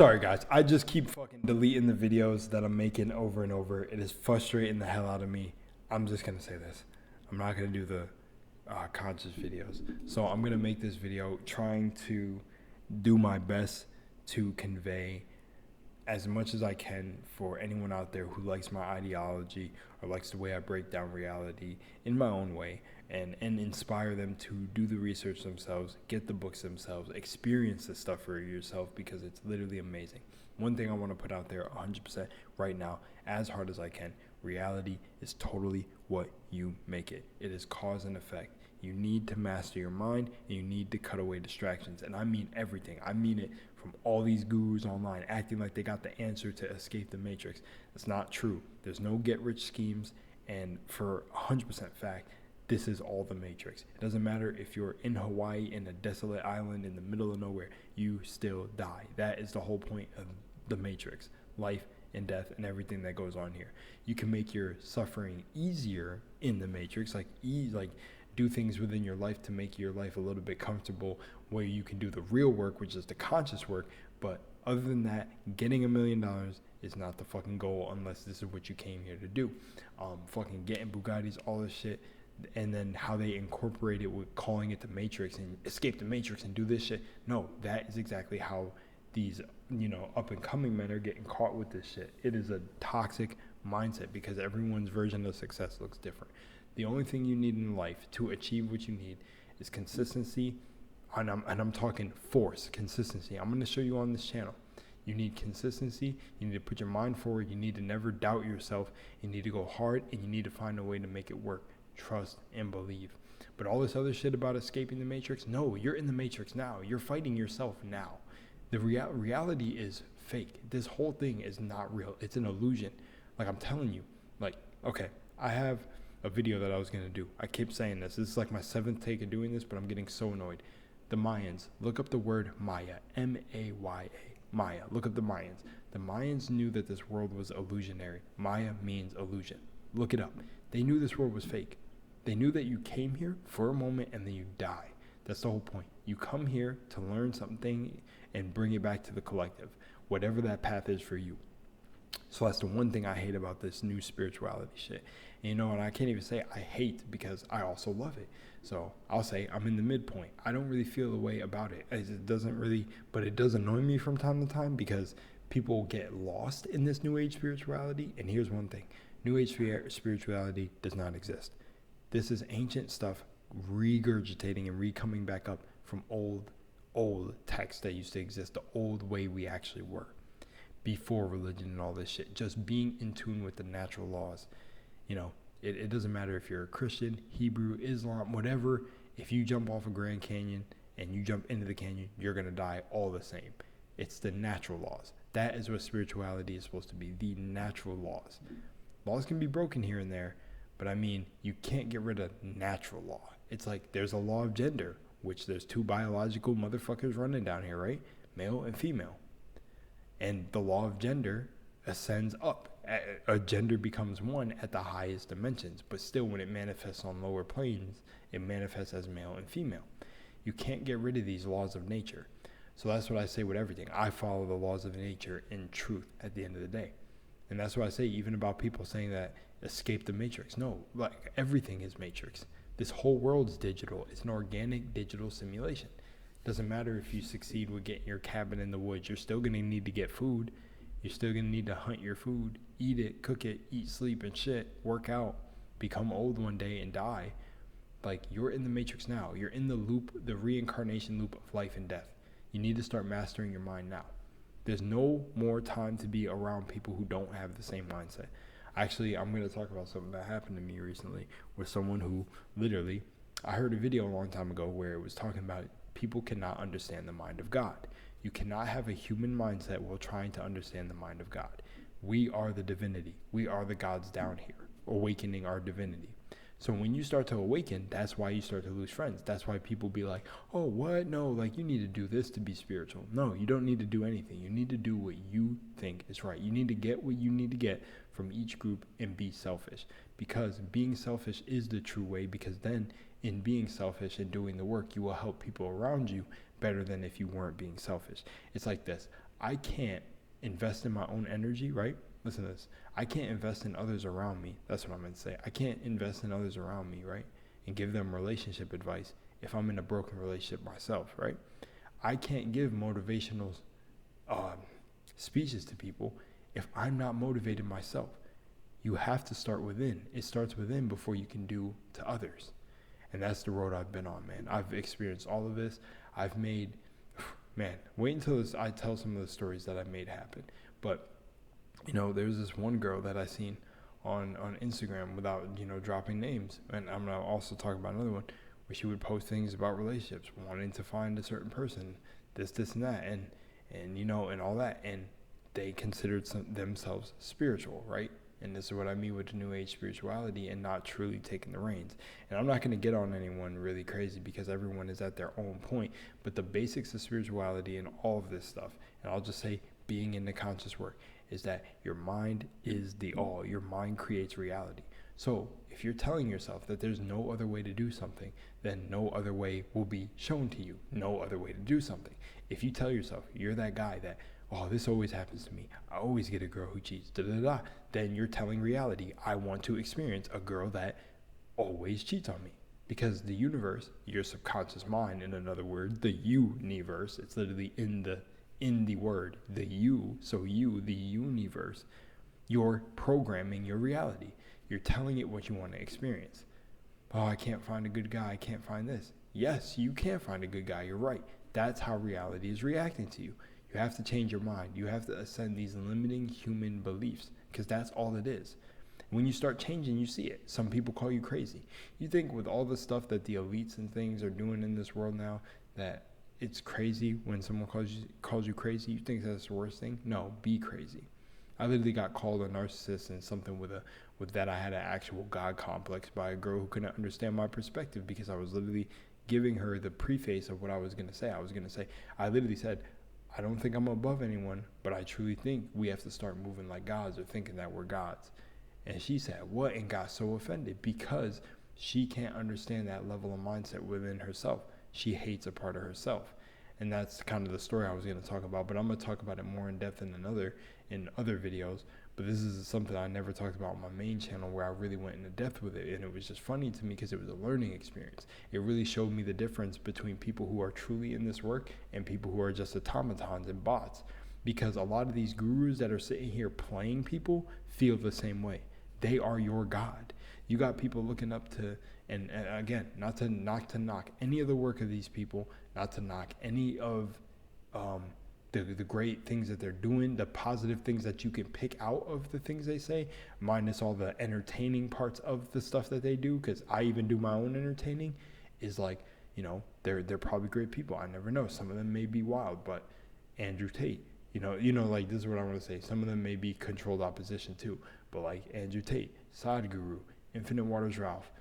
Sorry guys, I just keep fucking deleting the videos that I'm making over and over. It is frustrating the hell out of me. I'm just gonna say this. I'm not gonna do the conscious videos. So I'm gonna make this video trying to do my best to convey as much as I can for anyone out there who likes my ideology or likes the way I break down reality in my own way, and inspire them to do the research themselves, get the books themselves, experience this stuff for yourself because it's literally amazing. One thing I want to put out there 100% right now, as hard as I can, reality is totally what you make it. It is cause and effect. You need to master your mind and you need to cut away distractions. And I mean everything. I mean it from all these gurus online acting like they got the answer to escape the matrix. It's not true. There's no get rich schemes. And for 100% fact, this is all the matrix. It doesn't matter if you're in Hawaii in a desolate island in the middle of nowhere, you still die. That is the whole point of the matrix. Life and death and everything that goes on here. You can make your suffering easier in the matrix, like do things within your life to make your life a little bit comfortable where you can do the real work, which is the conscious work. But other than that, getting $1 million is not the fucking goal unless this is what you came here to do. Fucking getting Bugattis, all this shit, and then how they incorporate it with calling it the matrix and escape the matrix and do this shit. No, that is exactly how these, up and coming men are getting caught with this shit. It is a toxic mindset because everyone's version of success looks different. The only thing you need in life to achieve what you need is consistency, and I'm talking force, consistency. I'm going to show you on this channel. You need consistency. You need to put your mind forward. You need to never doubt yourself. You need to go hard, and you need to find a way to make it work. Trust and believe. But all this other shit about escaping the matrix, no, you're in the matrix now. You're fighting yourself now. The reality is fake. This whole thing is not real. It's an illusion. Like I'm telling you, okay, I have a video that I was going to do. I keep saying this. This is like my 7th take of doing this, but I'm getting so annoyed. The Mayans, look up the word Maya, M-A-Y-A, Maya. Look up the Mayans. The Mayans knew that this world was illusionary. Maya means illusion. Look it up. They knew this world was fake. They knew that you came here for a moment and then you die. That's the whole point. You come here to learn something and bring it back to the collective, whatever that path is for you. So that's the one thing I hate about this new spirituality shit. And and I can't even say I hate because I also love it. So I'll say I'm in the midpoint. I don't really feel the way about it. It doesn't really, but it does annoy me from time to time because people get lost in this new age spirituality. And here's one thing. New age spirituality does not exist. This is ancient stuff regurgitating and re-coming back up from old texts that used to exist, the old way we actually were before religion and all this shit. Just being in tune with the natural laws. It doesn't matter if you're a Christian, Hebrew, Islam, whatever. If you jump off a Grand Canyon and you jump into the canyon, you're going to die all the same. It's the natural laws. That is what spirituality is supposed to be, the natural laws. Laws can be broken here and there, but I mean, you can't get rid of natural law. It's like there's a law of gender, which there's 2 biological motherfuckers running down here, right? Male and female. And the law of gender ascends up. A gender becomes one at the highest dimensions, but still when it manifests on lower planes, it manifests as male and female. You can't get rid of these laws of nature. So that's what I say with everything. I follow the laws of nature in truth at the end of the day. And that's what I say even about people saying that escape the matrix. No, like everything is matrix. This whole world is digital. It's an organic digital simulation. Doesn't matter if you succeed with getting your cabin in the woods. You're still going to need to get food. You're still going to need to hunt your food, eat it, cook it, eat, sleep, and shit, work out, become old one day and die. Like, you're in the matrix now. You're in the loop, the reincarnation loop of life and death. You need to start mastering your mind now. There's no more time to be around people who don't have the same mindset. Actually, I'm going to talk about something that happened to me recently with someone who literally, I heard a video a long time ago where it was talking about people cannot understand the mind of God. You cannot have a human mindset while trying to understand the mind of God. We are the divinity. We are the gods down here, awakening our divinity. So when you start to awaken, that's why you start to lose friends. That's why people be like, oh, what? No, like you need to do this to be spiritual. No, you don't need to do anything. You need to do what you think is right. You need to get what you need to get from each group and be selfish. Because being selfish is the true way, because then in being selfish and doing the work, you will help people around you better than if you weren't being selfish. It's like this. I can't invest in my own energy, right? Listen to this. I can't invest in others around me. That's what I meant to say. I can't invest in others around me, right? And give them relationship advice if I'm in a broken relationship myself, right? I can't give motivational speeches to people if I'm not motivated myself. You have to start within. It starts within before you can do to others. And that's the road I've been on, man. I've experienced all of this. I've made, man, wait until I tell some of the stories that I've made happen. But, there's this one girl that I seen on Instagram without, dropping names. And I'm going to also talk about another one where she would post things about relationships, wanting to find a certain person, this, and that, and and all that. And they considered themselves spiritual, right? And this is what I mean with the New Age spirituality and not truly taking the reins. And I'm not going to get on anyone really crazy because everyone is at their own point. But the basics of spirituality and all of this stuff, and I'll just say being in the conscious work, is that your mind is the all. Your mind creates reality. So if you're telling yourself that there's no other way to do something, then no other way will be shown to you. No other way to do something. If you tell yourself you're that guy that, oh, this always happens to me, I always get a girl who cheats, then you're telling reality, I want to experience a girl that always cheats on me. Because the universe, your subconscious mind, in another word, the universe, it's literally in the word, the you, so you, the universe, you're programming your reality. You're telling it what you want to experience. Oh, I can't find a good guy, I can't find this. Yes, you can find a good guy, you're right. That's how reality is reacting to you. You have to change your mind. You have to ascend these limiting human beliefs because that's all it is. When you start changing, you see it. Some people call you crazy. You think with all the stuff that the elites and things are doing in this world now that it's crazy when someone calls you crazy? You think that's the worst thing? No, be crazy. I literally got called a narcissist and something with that I had an actual God complex by a girl who couldn't understand my perspective because I was literally giving her the preface of what I was going to say. I literally said, I don't think I'm above anyone, but I truly think we have to start moving like gods or thinking that we're gods. And she said, what? And got so offended because she can't understand that level of mindset within herself. She hates a part of herself. And that's kind of the story I was going to talk about, but I'm going to talk about it more in depth in other videos. But this is something I never talked about on my main channel where I really went into depth with it. And it was just funny to me because it was a learning experience. It really showed me the difference between people who are truly in this work and people who are just automatons and bots. Because a lot of these gurus that are sitting here playing people feel the same way. They are your God. You got people looking up to, and again, not to knock any of the work of these people, not to knock any of the great things that they're doing, the positive things that you can pick out of the things they say, minus all the entertaining parts of the stuff that they do, because I even do my own entertaining, is like, they're probably great people. I never know. Some of them may be wild, but Andrew Tate, like this is what I want to say. Some of them may be controlled opposition too, but like Andrew Tate, Sadhguru, Infinite Waters Ralph,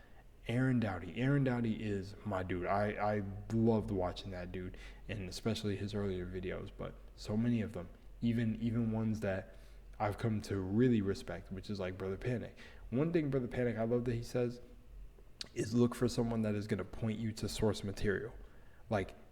Aaron Doughty. Aaron Doughty is my dude. I loved watching that dude, and especially his earlier videos, but so many of them, even ones that I've come to really respect, which is like Brother Panic. One thing Brother Panic I love that he says is look for someone that is going to point you to source material.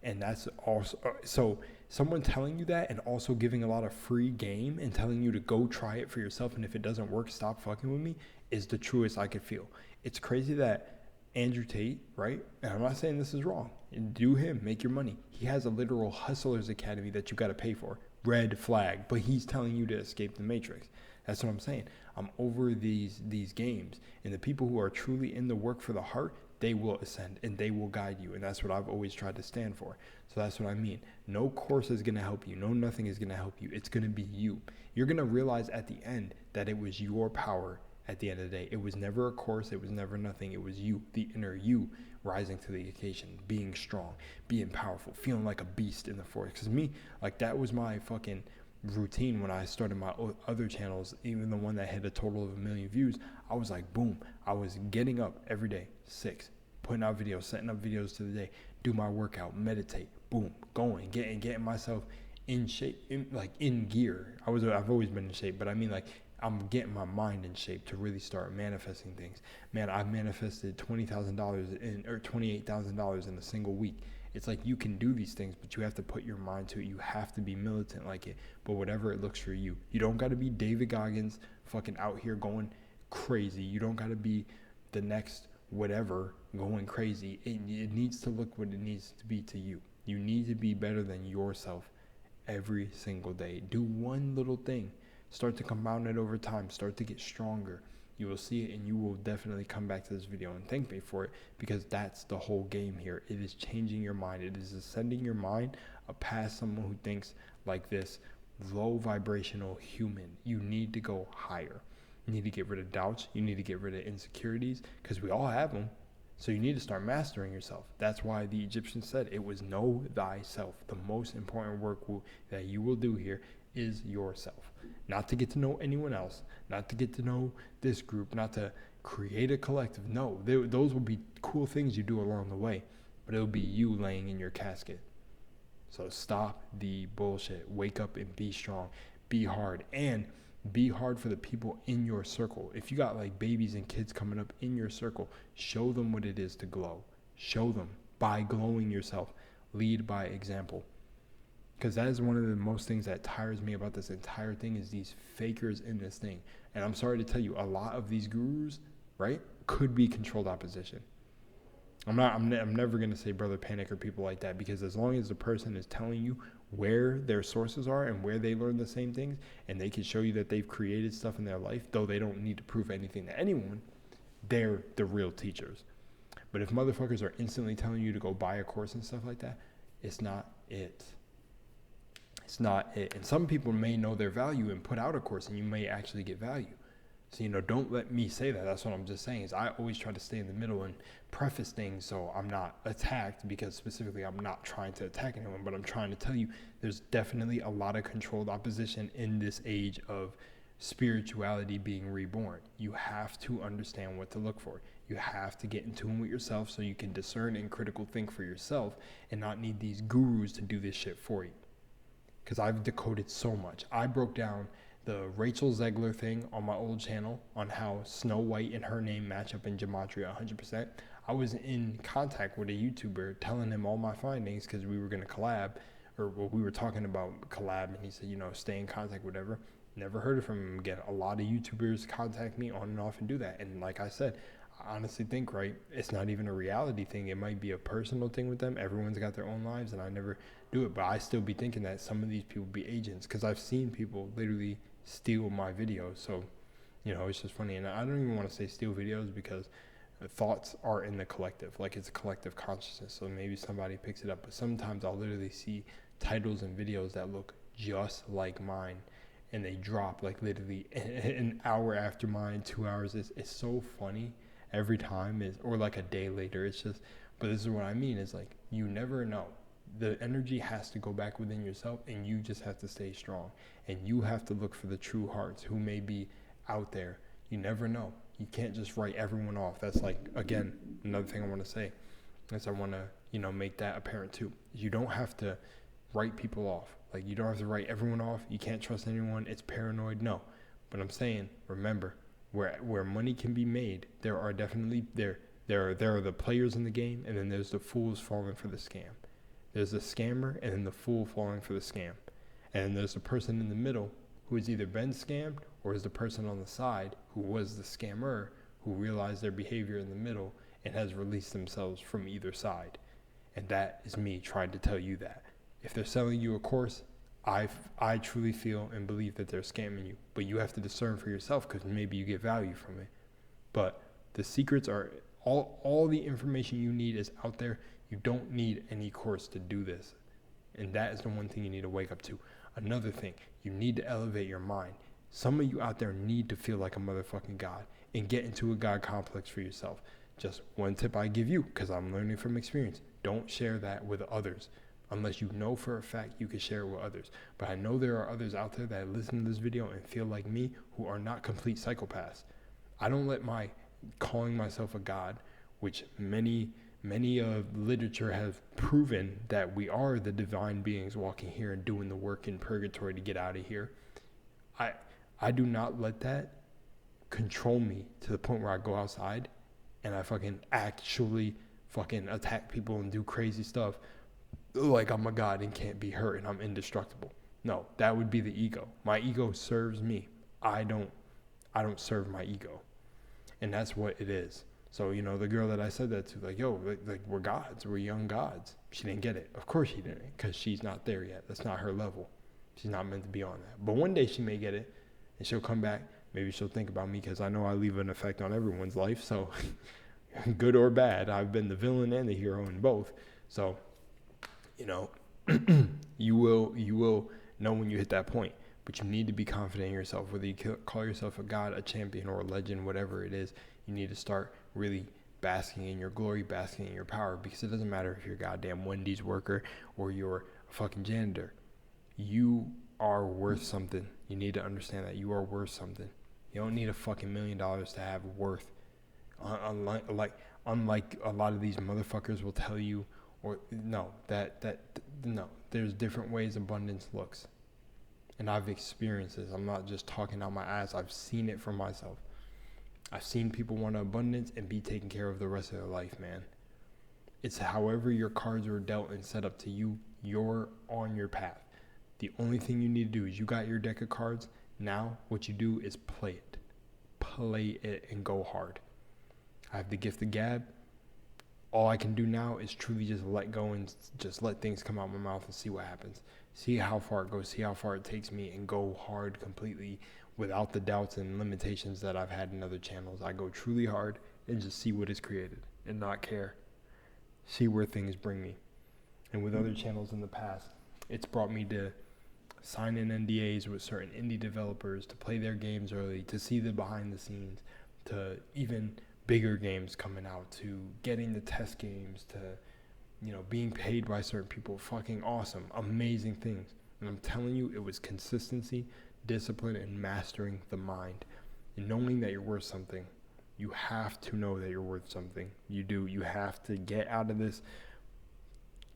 And that's also, so someone telling you that and also giving a lot of free game and telling you to go try it for yourself, and if it doesn't work, stop fucking with me, is the truest I could feel. It's crazy that Andrew Tate, right? And I'm not saying this is wrong. Do him, make your money. He has a literal Hustlers Academy that you got to pay for. Red flag, but he's telling you to escape the matrix. That's what I'm saying. I'm over these games, and the people who are truly in the work for the heart, they will ascend and they will guide you. And that's what I've always tried to stand for. So that's what I mean. No course is going to help you. No, nothing is going to help you. It's going to be you. You're going to realize at the end that it was your power. At the end of the day, it was never a course. It was never nothing. It was you, the inner you, rising to the occasion, being strong, being powerful, feeling like a beast in the forest. Because me, like, that was my fucking routine when I started my other channels, even the one that had a total of 1 million views. I was like, boom, I was getting up every day, 6, putting out videos, setting up videos to the day, do my workout, meditate, boom, going, getting myself in shape, in gear. I've always been in shape, but I mean, like, I'm getting my mind in shape to really start manifesting things. Man, I've manifested $20,000 or $28,000 in a single week. It's like you can do these things, but you have to put your mind to it. You have to be militant like it, but whatever it looks for you. You don't got to be David Goggins fucking out here going crazy. You don't got to be the next whatever going crazy. It needs to look what it needs to be to you. You need to be better than yourself every single day. Do one little thing. Start to compound it over time. Start to get stronger. You will see it, and you will definitely come back to this video and thank me for it, because that's the whole game here. It is changing your mind. It is ascending your mind past someone who thinks like this low vibrational human. You need to go higher. You need to get rid of doubts. You need to get rid of insecurities, because we all have them. So you need to start mastering yourself. That's why the Egyptians said it was know thyself. The most important work that you will do here is yourself. Not to get to know anyone else, not to get to know this group, not to create a collective. No, those will be cool things you do along the way, but it'll be you laying in your casket. So stop the bullshit. Wake up and be strong. Be hard. And be hard for the people in your circle. If you got like babies and kids coming up in your circle, show them what it is to glow. Show them by glowing yourself. Lead by example. Because that is one of the most things that tires me about this entire thing, is these fakers in this thing. And I'm sorry to tell you, a lot of these gurus, right, could be controlled opposition. I'm never going to say Brother Panic or people like that, because as long as the person is telling you where their sources are and where they learn the same things, and they can show you that they've created stuff in their life, though they don't need to prove anything to anyone, they're the real teachers. But if motherfuckers are instantly telling you to go buy a course and stuff like that, it's not it. It's not it. And some people may know their value and put out a course, and you may actually get value. So, don't let me say that. That's what I'm just saying, is I always try to stay in the middle and preface things so I'm not attacked, because specifically I'm not trying to attack anyone, but I'm trying to tell you there's definitely a lot of controlled opposition in this age of spirituality being reborn. You have to understand what to look for. You have to get in tune with yourself so you can discern and critical think for yourself, and not need these gurus to do this shit for you. Because I've decoded so much. I broke down the Rachel Zegler thing on my old channel on how Snow White and her name match up in gematria 100%. I was in contact with a YouTuber telling him all my findings, because we were going to collab, or we were talking about collab, and he said, stay in contact, whatever. Never heard from him again. A lot of YouTubers contact me on and off and do that. And like I said, I honestly think, right, it's not even a reality thing. It might be a personal thing with them. Everyone's got their own lives, and I never do it. But I still be thinking that some of these people be agents, because I've seen people literally steal my videos. So, it's just funny. And I don't even want to say steal videos, because thoughts are in the collective. Like, it's a collective consciousness. So maybe somebody picks it up. But sometimes I'll literally see titles and videos that look just like mine, and they drop like literally an hour after mine, 2 hours. It's so funny every time, or like a day later. It's just, but this is what I mean, is like, you never know. The energy has to go back within yourself, and you just have to stay strong, and you have to look for the true hearts who may be out there. You never know. You can't just write everyone off. That's like, again, another thing I want to say is I want to, make that apparent too. You don't have to write people off. Like, you don't have to write everyone off. You can't trust anyone. It's paranoid. No. But I'm saying, remember, where money can be made, there are definitely there are the players in the game, and then there's the fools falling for the scam. There's the scammer, and then the fool falling for the scam. And there's the person in the middle who has either been scammed, or is the person on the side who was the scammer, who realized their behavior in the middle and has released themselves from either side. And that is me trying to tell you that. If they're selling you a course, I truly feel and believe that they're scamming you. But you have to discern for yourself, because maybe you get value from it. But the secrets are, all the information you need is out there. You don't need any course to do this. And that is the one thing you need to wake up to. Another thing, you need to elevate your mind. Some of you out there need to feel like a motherfucking God and get into a God complex for yourself. Just one tip I give you, because I'm learning from experience: don't share that with others unless you know for a fact you can share it with others. But I know there are others out there that listen to this video and feel like me, who are not complete psychopaths. I don't let my calling myself a God, which many literature have proven that we are the divine beings walking here and doing the work in purgatory to get out of here. I do not let that control me to the point where I go outside and I fucking actually fucking attack people and do crazy stuff like I'm a god and can't be hurt and I'm indestructible. No, that would be the ego. My ego serves me. I don't serve my ego. And that's what it is. So, you know, the girl that I said that to, like, yo, like we're gods, we're young gods. She didn't get it. Of course she didn't, because she's not there yet. That's not her level. She's not meant to be on that. But one day she may get it, and she'll come back. Maybe she'll think about me, because I know I leave an effect on everyone's life. So, good or bad, I've been the villain and the hero in both. So, you know, you will know when you hit that point. But you need to be confident in yourself, whether you call yourself a god, a champion, or a legend, whatever it is. You need to start really basking in your glory, basking in your power, because it doesn't matter if you're a goddamn Wendy's worker or you're a fucking janitor. You are worth something. You need to understand that you are worth something. You don't need a fucking $1 million to have worth. Unlike a lot of these motherfuckers will tell you, or no, no. There's different ways abundance looks. And I've experienced this. I'm not just talking out my ass. I've seen it for myself. I've seen people want abundance and be taken care of the rest of their life, man. It's however your cards are dealt and set up to you. You're on your path. The only thing you need to do is you got your deck of cards. Now what you do is play it. Play it and go hard. I have the gift of gab. All I can do now is truly just let go and just let things come out my mouth and see what happens. See how far it goes, see how far it takes me, and go hard completely without the doubts and limitations that I've had in other channels. I go truly hard and just see what is created and not care. See where things bring me. And with other channels in the past, it's brought me to sign in NDAs with certain indie developers, to play their games early, to see the behind the scenes, to even bigger games coming out, to getting the test games, to, you know, being paid by certain people. Fucking awesome, amazing things. And I'm telling you, it was consistency, discipline, and mastering the mind. And knowing that you're worth something. You have to know that you're worth something. You do. You have to get out of this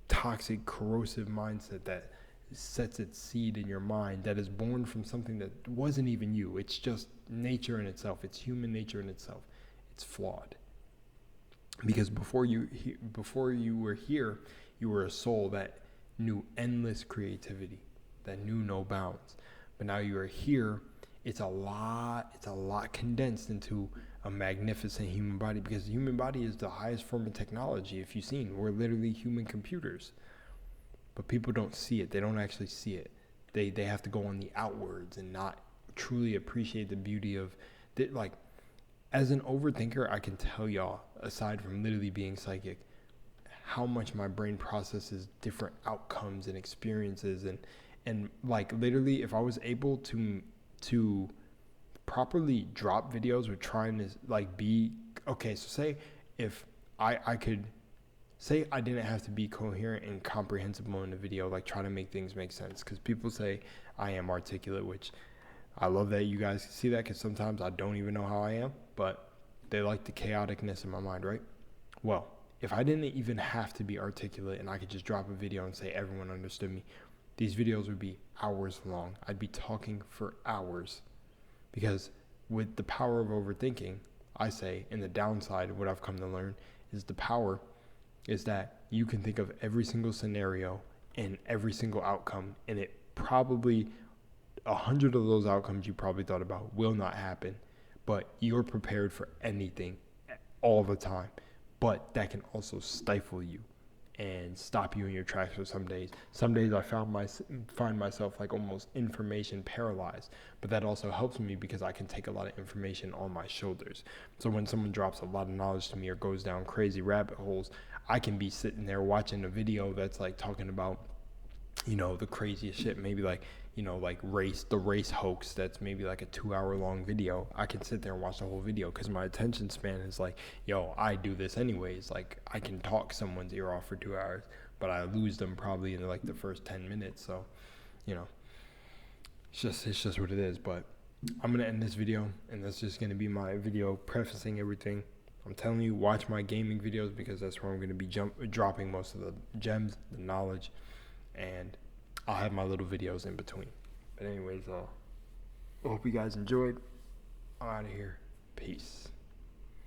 toxic, corrosive mindset that sets its seed in your mind, that is born from something that wasn't even you. It's just nature in itself. It's human nature in itself. It's flawed. Because before you were here, you were a soul that knew endless creativity, that knew no bounds. But now you are here, it's a lot condensed into a magnificent human body, because the human body is the highest form of technology. If you've seen, we're literally human computers. But people don't see it. They don't actually see it. They have to go on the outwards and not truly appreciate the beauty of that. Like, as an overthinker, I can tell y'all, aside from literally being psychic, how much my brain processes different outcomes and experiences, and like literally, if I was able to properly drop videos with trying to like be okay. So say if I could say I didn't have to be coherent and comprehensible in a video, like try to make things make sense, because people say I am articulate, which I love that you guys see that, because sometimes I don't even know how I am, but they like the chaoticness in my mind, right? Well, if I didn't even have to be articulate and I could just drop a video and say everyone understood me, these videos would be hours long. I'd be talking for hours, because with the power of overthinking, I say, and the downside, what I've come to learn is the power is that you can think of every single scenario and every single outcome, and it probably 100 of those outcomes you probably thought about will not happen, but you're prepared for anything all the time. But that can also stifle you and stop you in your tracks for some days. Some days I find myself like almost information paralyzed, but that also helps me because I can take a lot of information on my shoulders. So when someone drops a lot of knowledge to me or goes down crazy rabbit holes, I can be sitting there watching a video that's like talking about, you know, the craziest shit, maybe like, you know, like the race hoax, that's maybe like a 2-hour long video. I can sit there and watch the whole video because my attention span is like, yo, I do this anyways. Like, I can talk someone's ear off for 2 hours, but I lose them probably in like the first 10 minutes. So, you know, it's just what it is. But I'm gonna end this video, and that's just gonna be my video prefacing everything. I'm telling you, watch my gaming videos, because that's where I'm gonna be dropping most of the gems, the knowledge, and I'll have my little videos in between. But anyways, I hope you guys enjoyed. I'm out of here. Peace.